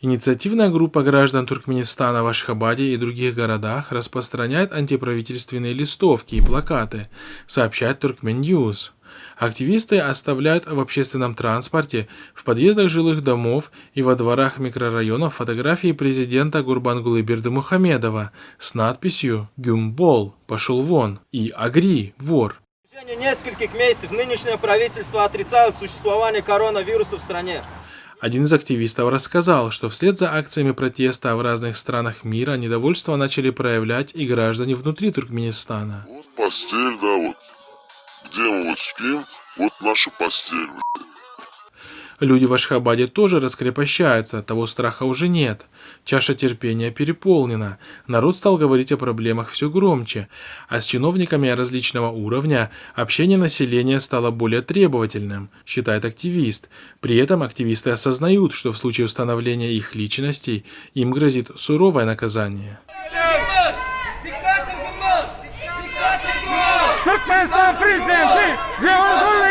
Инициативная группа граждан Туркменистана в Ашхабаде и других городах распространяет антиправительственные листовки и плакаты, сообщает Turkmen-News. Активисты оставляют в общественном транспорте, в подъездах жилых домов и во дворах микрорайонов фотографии президента Гурбангулы Бердымухамедова с надписью «Гюмбол, пошел вон» и «Агри, вор». В течение нескольких месяцев нынешнее правительство отрицает существование коронавируса в стране. Один из активистов рассказал, что вслед за акциями протеста в разных странах мира недовольство начали проявлять и граждане внутри Туркменистана. Вот постель, да, вот. Где мы вот спим, вот наша постель. Люди в Ашхабаде тоже раскрепощаются, того страха уже нет. Чаша терпения переполнена. Народ стал говорить о проблемах все громче, а с чиновниками различного уровня общение населения стало более требовательным, считает активист. При этом активисты осознают, что в случае установления их личностей им грозит суровое наказание. Türkmenistan prezidenti